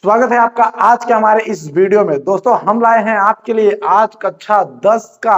स्वागत है आपका आज के हमारे इस वीडियो में। दोस्तों हम लाए हैं आपके लिए आज कक्षा 10 का,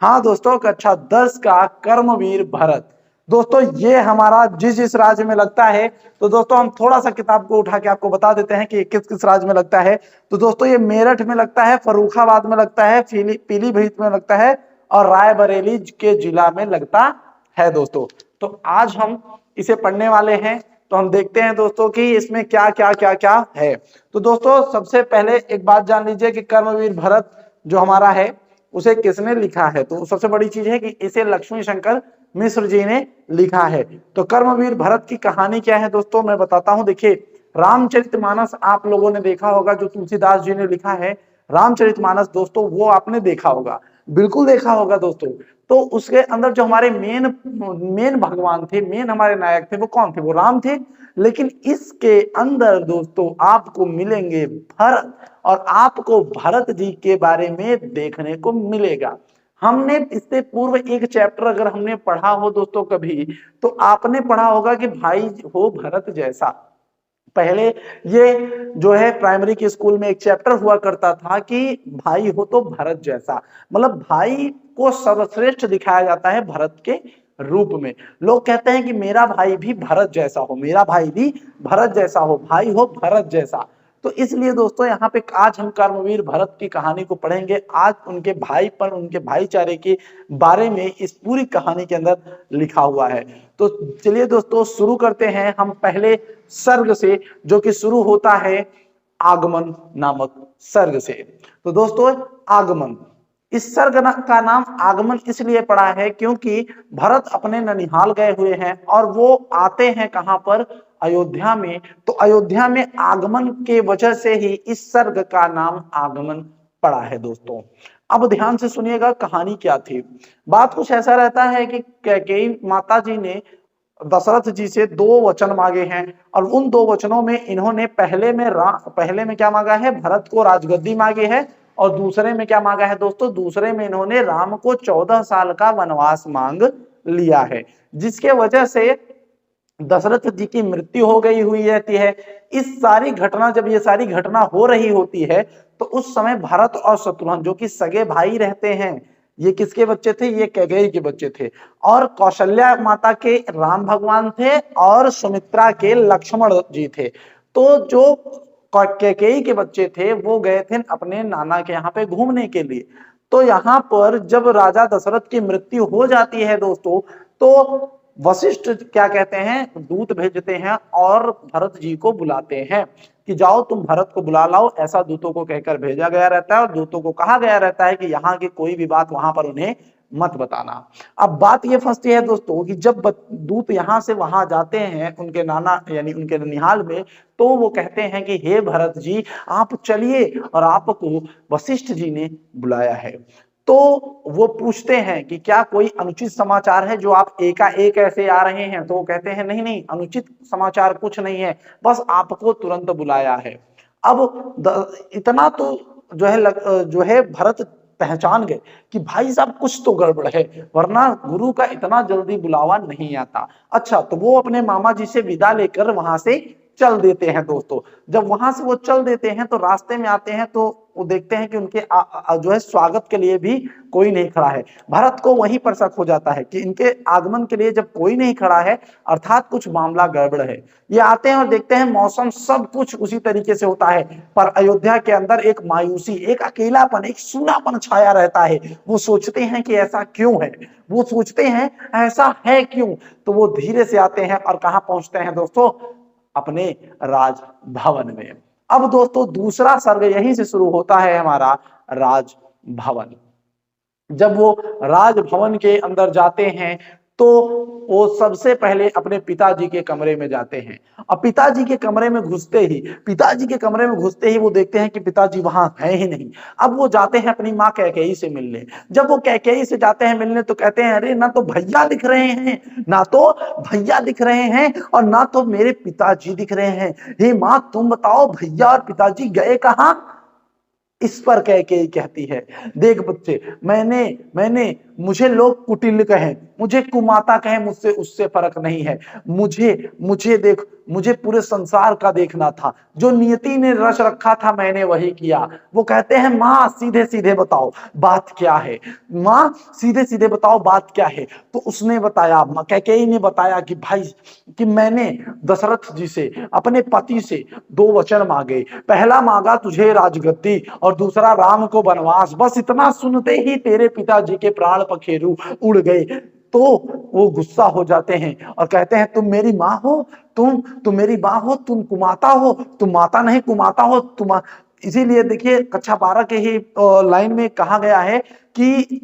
हाँ दोस्तों, कक्षा 10 का कर्मवीर भरत। दोस्तों ये हमारा जिस जिस राज्य में लगता है, तो दोस्तों हम थोड़ा सा किताब को उठा के आपको बता देते हैं कि किस किस राज्य में लगता है। तो दोस्तों ये मेरठ में लगता है, फर्रुखाबाद में लगता है, पीलीभीत में लगता है और रायबरेली के जिला में लगता है दोस्तों। तो आज हम इसे पढ़ने वाले हैं। तो हम देखते हैं दोस्तों कि इसमें क्या क्या क्या क्या है। तो दोस्तों सबसे पहले एक बात जान लीजिए कि कर्मवीर भरत जो हमारा है उसे किसने लिखा है। तो सबसे बड़ी चीज है कि इसे लक्ष्मी शंकर मिश्र जी ने लिखा है। तो कर्मवीर भरत की कहानी क्या है दोस्तों, मैं बताता हूं। देखिए, रामचरितमानस आप लोगों ने देखा होगा, जो तुलसीदास जी ने लिखा है रामचरितमानस दोस्तों, वो आपने देखा होगा, बिल्कुल देखा होगा दोस्तों। तो उसके अंदर जो हमारे मेन भगवान थे, मेन हमारे नायक थे, वो कौन थे? वो राम थे। लेकिन इसके अंदर दोस्तों आपको मिलेंगे भरत, और आपको भरत जी के बारे में देखने को मिलेगा। हमने इससे पूर्व एक चैप्टर अगर हमने पढ़ा हो दोस्तों कभी, तो आपने पढ़ा होगा कि भाई हो भरत जैसा। पहले ये जो है प्राइमरी के स्कूल में एक चैप्टर हुआ करता था कि भाई हो तो भरत जैसा, मतलब भाई को सर्वश्रेष्ठ दिखाया जाता है भरत के रूप में। लोग कहते हैं कि मेरा भाई भी भरत जैसा हो, मेरा भाई भी भरत जैसा हो, भाई हो भरत जैसा। तो इसलिए दोस्तों यहाँ पे आज हम कर्मवीर भरत की कहानी को पढ़ेंगे। आज उनके भाईपन, उनके भाईचारे के बारे में इस पूरी कहानी के अंदर लिखा हुआ है। तो चलिए दोस्तों शुरू करते हैं हम पहले सर्ग से, जो कि शुरू होता है आगमन नामक सर्ग से। तो दोस्तों आगमन, इस सर्ग का नाम आगमन इसलिए पड़ा है क्योंकि भरत अपने ननिहाल गए हुए हैं और वो आते हैं कहां पर? अयोध्या में। तो अयोध्या में आगमन के वजह से ही इस सर्ग का नाम आगमन पड़ा है दोस्तों। अब ध्यान से सुनिएगा कहानी क्या थी। बात कुछ ऐसा रहता है कि कैकेयी माता जी ने दशरथ जी से 2 वचन मांगे हैं, और उन 2 वचनों में इन्होंने पहले में क्या मांगा है? भरत को राजगद्दी मांगी है। और दूसरे में क्या मांगा है दोस्तों? दूसरे में इन्होंने राम को 14 साल का वनवास मांग लिया है, जिसके वजह से दशरथ जी की मृत्यु हो गई हुई रहती है। इस सारी घटना, जब ये सारी घटना हो रही होती है, तो उस समय भरत और शत्रुघ्न जो कि सगे भाई रहते हैं, ये किसके बच्चे थे? ये कैकेयी के बच्चे थे। और कौशल्या माता के राम भगवान थे और सुमित्रा के लक्ष्मण जी थे। तो जो कैकेयी के बच्चे थे वो गए थे अपने नाना के यहाँ पे घूमने के लिए। तो यहाँ पर जब राजा दशरथ की मृत्यु हो जाती है दोस्तों, तो वशिष्ठ क्या कहते हैं? दूत भेजते हैं और भरत जी को बुलाते हैं कि जाओ तुम भरत को बुला लाओ। ऐसा दूतों को कहकर भेजा गया रहता है और दूतों को कहा गया रहता है कि यहाँ की कोई भी बात वहां पर उन्हें मत बताना। अब बात ये फंसती है दोस्तों कि जब दूत यहां से वहां जाते हैं उनके नाना यानी उनके ननिहाल में, तो वो कहते हैं कि हे भरत जी आप चलिए, और आपको वशिष्ठ जी ने बुलाया है। तो वो पूछते हैं कि क्या कोई अनुचित समाचार है जो आप एकाएक ऐसे आ रहे हैं? तो वो कहते हैं नहीं नहीं, अनुचित समाचार कुछ नहीं है, बस आपको तुरंत बुलाया है। अब इतना तो जो है भरत पहचान गए कि भाई साहब कुछ तो गड़बड़ है, वरना गुरु का इतना जल्दी बुलावा नहीं आता। अच्छा, तो वो अपने मामा जी से विदा लेकर वहां से चल देते हैं दोस्तों। जब वहां से वो चल देते हैं तो रास्ते में आते हैं, तो वो देखते हैं कि उनके जो है स्वागत के लिए भी कोई नहीं खड़ा है। भरत को वहीं पर शक हो जाता है कि इनके आगमन के लिए जब कोई नहीं खड़ा है, अर्थात कुछ मामला गड़बड़ है। ये आते हैं और देखते हैं मौसम सब कुछ उसी तरीके से होता है, पर अयोध्या के अंदर एक मायूसी, एक अकेलापन, एक सूनापन छाया रहता है। वो सोचते हैं कि ऐसा क्यों है, वो सोचते हैं ऐसा है क्यों। तो वो धीरे से आते हैं और कहां पहुंचते हैं दोस्तों? अपने राजभवन में। अब दोस्तों दूसरा सर्ग यहीं से शुरू होता है हमारा, राजभवन। जब वो राजभवन के अंदर जाते हैं तो वो सबसे पहले अपने पिताजी के कमरे में जाते हैं। और पिताजी के कमरे में घुसते ही वो देखते हैं कि पिताजी वहां है ही नहीं। अब वो जाते हैं अपनी माँ कैकेयी से मिलने। जब वो कैकेयी से जाते हैं मिलने, तो कहते हैं अरे ना तो भैया दिख रहे हैं, ना तो भैया दिख रहे हैं, और ना तो मेरे पिताजी दिख रहे हैं। हे माँ तुम बताओ भैया और पिताजी गए कहाँ? इस पर कैकेयी कहती है, देख बच्चे, मैंने मुझे लोग कुटिल कहें, मुझे कुमाता कहें, मुझसे उससे फर्क नहीं है। मुझे देख, मुझे पूरे संसार का देखना था, जो नियति ने रच रखा था मैंने वही किया। वो कहते हैं माँ सीधे सीधे बताओ बात क्या है, माँ सीधे सीधे बताओ बात क्या है। तो उसने बताया, कैकेयी ने बताया कि भाई कि मैंने दशरथ जी से, अपने पति से 2 वचन मांगे। पहला मांगा तुझे राजगद्दी और दूसरा राम को वनवास। बस इतना सुनते ही तेरे पिताजी के प्राण पखेरु उड़ गए। तो वो गुस्सा हो जाते हैं और कहते हैं तुम मेरी माँ हो, तुम मेरी माँ हो, तुम कुमाता हो, तुम माता नहीं कुमाता हो तुम। इसीलिए देखिए कक्षा 12 के ही लाइन में कहा गया है कि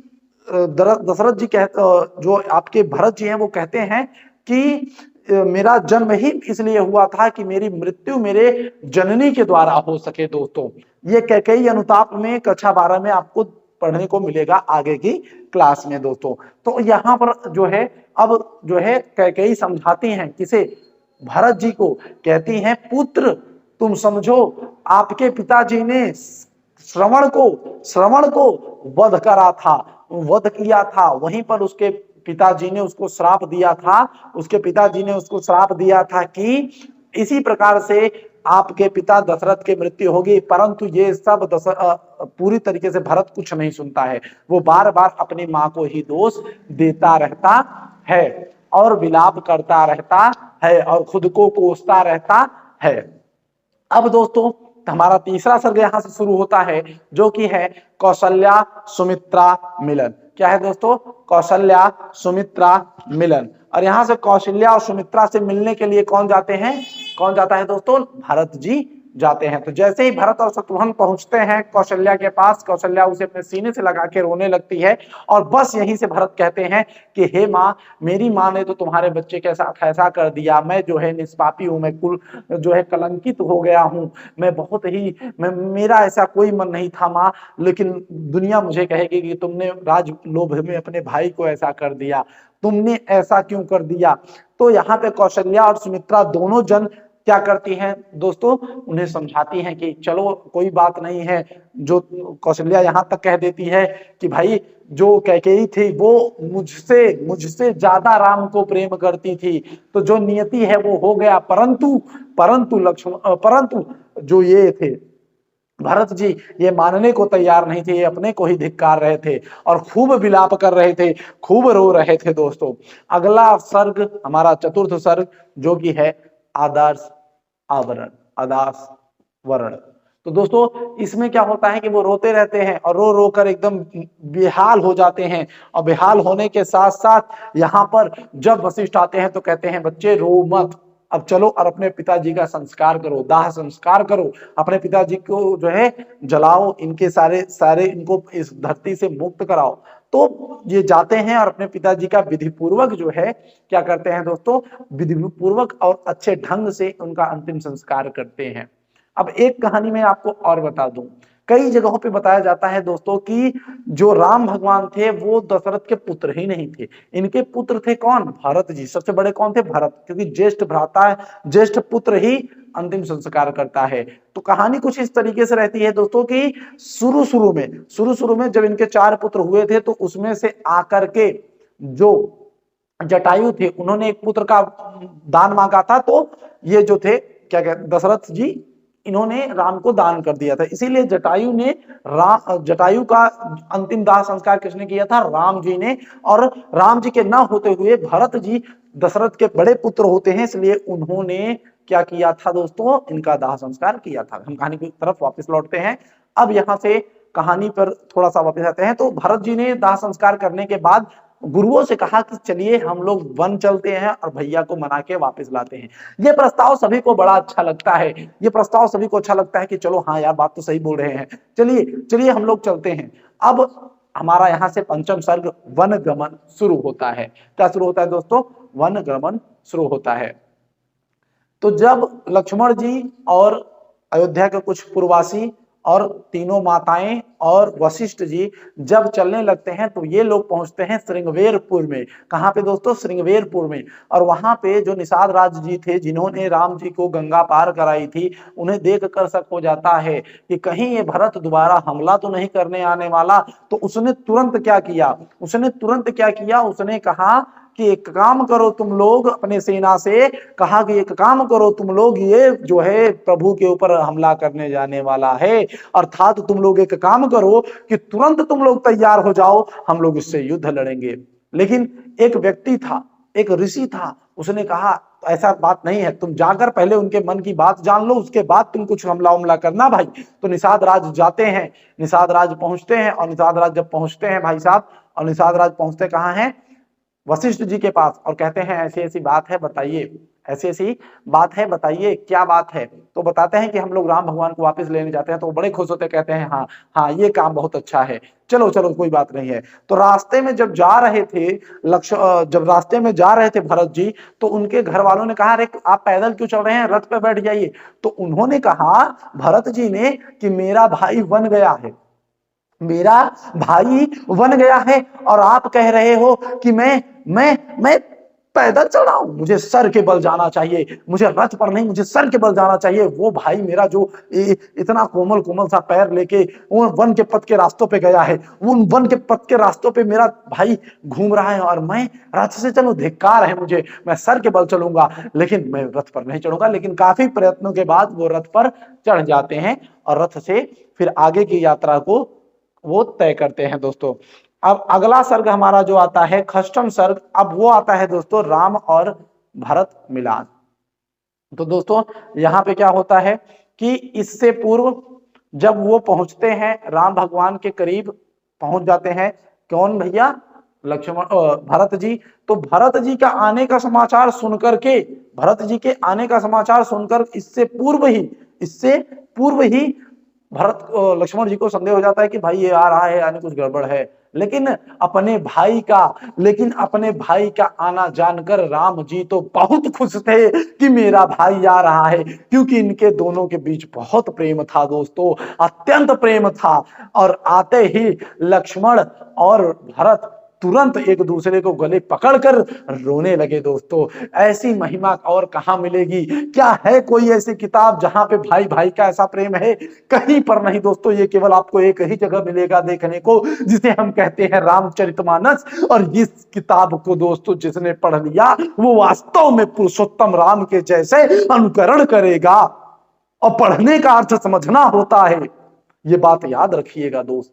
दशरथ जी जो आपके भरत जी हैं वो कहते हैं कि मेरा जन्म ही इसलिए हुआ था कि मेरी मृत्यु मेरे जननी के द्वारा हो सके। दोस्तों ये कैकेयी अनुताप में कक्षा 12 में आपको पढ़ने को मिलेगा आगे की क्लास में। दोस्तों तो यहाँ पर जो है अब जो है कैकेयी समझाती हैं किसे, भरत जी को, कहती हैं पुत्र तुम समझो आपके पिताजी ने श्रवण को वध करा था, वध किया था। वहीं पर उसके पिताजी ने उसको श्राप दिया था, उसके पिताजी ने उसको श्राप दिया था कि इसी प्रकार से आपके पिता दशरथ की मृत्यु होगी। परंतु ये सब पूरी तरीके से भरत कुछ नहीं सुनता है, वो बार बार अपनी माँ को ही दोष देता रहता है और विलाप करता रहता है और खुद को कोसता रहता है। अब दोस्तों हमारा तीसरा सर्ग यहां से शुरू होता है जो कि है कौशल्या सुमित्रा मिलन। क्या है दोस्तों? कौशल्या सुमित्रा मिलन। और यहां से कौशल्या और सुमित्रा से मिलने के लिए कौन जाते हैं? कौन जाता है दोस्तों? भरत जी जाते हैं। तो जैसे ही भरत और शत्रुघ्न पहुंचते हैं कौशल्या के पास, कौशल्या उसे अपने सीने से लगा के रोने लगती है और बस यहीं से भरत कहते हैं कि हे माँ, मेरी माँ ने तो तुम्हारे बच्चे के साथ ऐसा कर दिया, मैं जो है निष्पापी हूँ, मैं कुल जो है कलंकित हो गया हूँ, मैं बहुत ही मेरा ऐसा कोई मन नहीं था माँ, लेकिन दुनिया मुझे कहेगी कि तुमने राज लोभ में अपने भाई को ऐसा कर दिया, तुमने ऐसा क्यों कर दिया। तो यहाँ पे कौशल्या और सुमित्रा दोनों जन क्या करती हैं दोस्तों? उन्हें समझाती हैं कि चलो कोई बात नहीं है। जो कौशल्या यहाँ तक कह देती है कि भाई जो कैकेयी थी वो मुझसे ज्यादा राम को प्रेम करती थी, तो जो नियति है वो हो गया। परंतु जो ये थे भरत जी ये मानने को तैयार नहीं थे, ये अपने को ही धिक्कार रहे थे और खूब विलाप कर रहे थे, खूब रो रहे थे। दोस्तों अगला सर्ग हमारा चतुर्थ सर्ग जो कि है आदर्श आवरण, आदर्श वर्ण। तो दोस्तों इसमें क्या होता है कि वो रोते रहते हैं और रो रो कर एकदम बेहाल हो जाते हैं और बेहाल होने के साथ साथ यहाँ पर जब वशिष्ठ आते हैं तो कहते हैं बच्चे रो मत, अब चलो और अपने पिताजी का संस्कार करो, दाह संस्कार करो, अपने पिताजी को जो है जलाओ, इनके सारे इनको इस धरती से मुक्त कराओ। तो ये जाते हैं और अपने पिताजी का विधि पूर्वक जो है क्या करते हैं दोस्तों? विधि पूर्वक और अच्छे ढंग से उनका अंतिम संस्कार करते हैं। अब एक कहानी में आपको और बता दूं, कई जगहों पे बताया जाता है दोस्तों कि जो राम भगवान थे वो दशरथ के पुत्र ही नहीं थे, इनके पुत्र थे कौन? भरत जी। सबसे बड़े कौन थे? भरत, क्योंकि ज्येष्ठ भ्राता, ज्येष्ठ पुत्र ही अंतिम संस्कार करता है। तो कहानी कुछ इस तरीके से रहती है दोस्तों कि शुरू में जब इनके 4 पुत्र हुए थे तो उसमें से आकर के जो जटायु थे उन्होंने एक पुत्र का दान मांगा था, तो ये जो थे क्या कहते दशरथ जी, इन्होंने राम को दान कर दिया था। इसीलिए जटायु का अंतिम दाह संस्कार किसने किया था? राम जी ने। और राम जी के ना होते हुए भरत जी दशरथ के बड़े पुत्र होते हैं, इसलिए उन्होंने क्या किया था दोस्तों? इनका दाह संस्कार किया था। हम कहानी की तरफ वापस लौटते हैं। अब यहाँ से कहानी पर थोड़ा सा वापस आते हैं। तो भरत जी ने दाह संस्कार करने के बाद गुरुओं से कहा कि चलिए हम लोग वन चलते हैं और भैया को मना के वापस लाते हैं। ये प्रस्ताव सभी को बड़ा अच्छा लगता है, ये प्रस्ताव सभी को अच्छा लगता है कि चलो हाँ यार बात तो सही बोल रहे हैं, चलिए हम लोग चलते हैं। अब हमारा यहाँ से पंचम सर्ग वन गमन शुरू होता है। क्या शुरू होता है दोस्तों? वन गमन शुरू होता है। तो जब लक्ष्मण जी और अयोध्या के कुछ पूर्ववासी और तीनों माताएं और वशिष्ठ जी जब चलने लगते हैं तो ये लोग पहुंचते हैं श्रृंगवेरपुर में। कहां पे दोस्तों? श्रृंगवेरपुर में। और वहां पे जो निषाद राज जी थे जिन्होंने राम जी को गंगा पार कराई थी, उन्हें देख कर शक हो जाता है कि कहीं ये भरत दोबारा हमला तो नहीं करने आने वाला। तो उसने तुरंत क्या किया? उसने कहा कि एक काम करो तुम लोग, अपने सेना से कहा कि एक काम करो तुम लोग, ये जो है प्रभु के ऊपर हमला करने जाने वाला है, अर्थात तुम लोग एक काम करो कि तुरंत तुम लोग तैयार हो जाओ, हम लोग इससे युद्ध लड़ेंगे। लेकिन एक व्यक्ति था, एक ऋषि था, उसने कहा ऐसा बात नहीं है, तुम जाकर पहले उनके मन की बात जान लो, उसके बाद तुम कुछ हमला उमला करना भाई। तो निषाद राज जाते हैं, निषाद राज पहुंचते हैं, और निषाद राज जब पहुंचते हैं भाई साहब, और निषाद राज पहुंचते कहाँ हैं? वशिष्ठ जी के पास, और कहते हैं ऐसी ऐसी बात है बताइए, ऐसी ऐसी बात है बताइए, क्या बात है? तो बताते हैं कि हम लोग राम भगवान को वापस लेने जाते हैं। तो बड़े खुश होते, कहते हैं हाँ हाँ ये काम बहुत अच्छा है, चलो चलो कोई बात नहीं है। तो रास्ते में जब जा रहे थे भरत जी, तो उनके घर वालों ने कहा अरे आप पैदल क्यों चल रहे हैं, रथ पे बैठ जाइए। तो उन्होंने कहा भरत जी ने कि मेरा भाई बन गया है, मेरा भाई बन गया है, और आप कह रहे हो कि मैं पैदल चल रहा हूं, मुझे सर के बल जाना चाहिए, मुझे रथ पर नहीं, मुझे सर के बल जाना चाहिए। वो भाई मेरा जो इतना कोमल कोमल सा पैर लेके वो वन के पथ के रास्तों पे गया है, उन वन के पथ के रास्तों पे मेरा भाई घूम रहा है, और मैं रथ से चलूं, धिक्कार है मुझे, मैं सर के बल चलूंगा, लेकिन मैं रथ पर नहीं चढ़ूंगा। लेकिन काफी प्रयत्नों के बाद वो रथ पर चढ़ जाते हैं, और रथ से फिर आगे की यात्रा को वो तय करते हैं दोस्तों। अब अगला सर्ग हमारा जो आता है खष्टम सर्ग, अब वो आता है दोस्तों राम और भरत मिलान। तो दोस्तों यहाँ पे क्या होता है कि इससे पूर्व जब वो पहुंचते हैं राम भगवान के करीब पहुंच जाते हैं, कौन भैया? लक्ष्मण भरत जी। तो भरत जी का आने का समाचार सुनकर के, भरत जी के आने का समाचार सुनकर इससे पूर्व ही भरत लक्ष्मण जी को संदेह हो जाता है कि भाई ये आ रहा है, यानी कुछ गड़बड़ है। लेकिन अपने भाई का आना जानकर राम जी तो बहुत खुश थे कि मेरा भाई आ रहा है, क्योंकि इनके दोनों के बीच बहुत प्रेम था दोस्तों, अत्यंत प्रेम था। और आते ही लक्ष्मण और भरत तुरंत एक दूसरे को गले पकड़कर रोने लगे दोस्तों। ऐसी महिमा और कहां मिलेगी? क्या है कोई ऐसी किताब जहां पे भाई भाई का ऐसा प्रेम है? कहीं पर नहीं दोस्तों, ये केवल आपको एक ही जगह मिलेगा देखने को, जिसे हम कहते हैं रामचरितमानस। और इस किताब को दोस्तों जिसने पढ़ लिया वो वास्तव में पुरुषोत्तम राम के जैसे अनुकरण करेगा। और पढ़ने का अर्थ समझना होता है, ये बात याद रखिएगा दोस्त।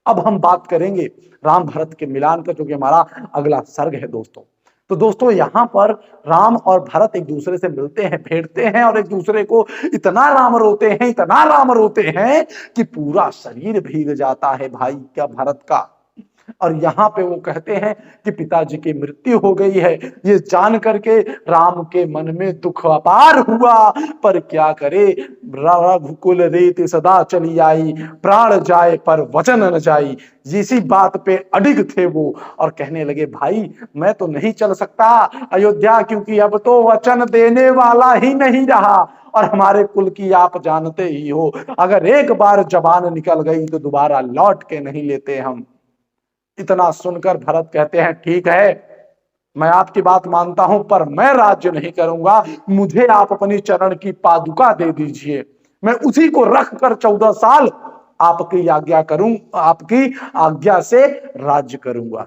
अब हम बात करेंगे राम भरत के मिलान का, जो कि हमारा अगला सर्ग है दोस्तों। तो दोस्तों यहाँ पर राम और भरत एक दूसरे से मिलते हैं, भेंटते हैं, और एक दूसरे को इतना राम रोते हैं कि पूरा शरीर भीग जाता है भाई का, भरत का। और यहाँ पे वो कहते हैं कि पिताजी की मृत्यु हो गई है। ये जान करके राम के मन में दुख अपार हुआ, पर क्या करे, रघुकुल रीति सदा चली आई, प्राण जाए पर वचन न जाई। इसी बात पे अडिग थे वो, और कहने लगे भाई मैं तो नहीं चल सकता अयोध्या, क्योंकि अब तो वचन देने वाला ही नहीं रहा, और हमारे कुल की आप जानते ही हो, अगर एक बार जबान निकल गई तो दोबारा लौट के नहीं लेते हम। इतना सुनकर भरत कहते हैं ठीक है, मैं आपकी बात मानता हूं, पर मैं राज्य नहीं करूंगा, मुझे आप अपनी चरण की पादुका दे दीजिए, मैं उसी को रख कर 14 साल आपकी आज्ञा से राज्य करूंगा।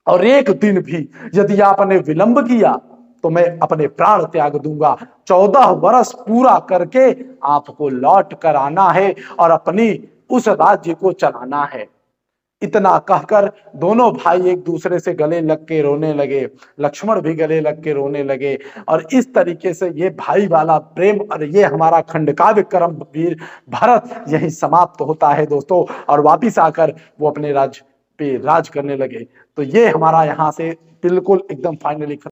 और एक दिन भी यदि आपने विलंब किया तो मैं अपने प्राण त्याग दूंगा। 14 वर्ष पूरा करके आपको लौट कर आना है और अपनी उस राज्य को चलाना है। इतना कहकर दोनों भाई एक दूसरे से गले लग के रोने लगे, लक्ष्मण भी गले लग के रोने लगे। और इस तरीके से ये भाई वाला प्रेम और ये हमारा खंडकाव्य कर्मवीर भरत यही समाप्त होता है दोस्तों। और वापिस आकर वो अपने राज्य पे राज करने लगे। तो ये हमारा यहाँ से बिल्कुल एकदम फाइनली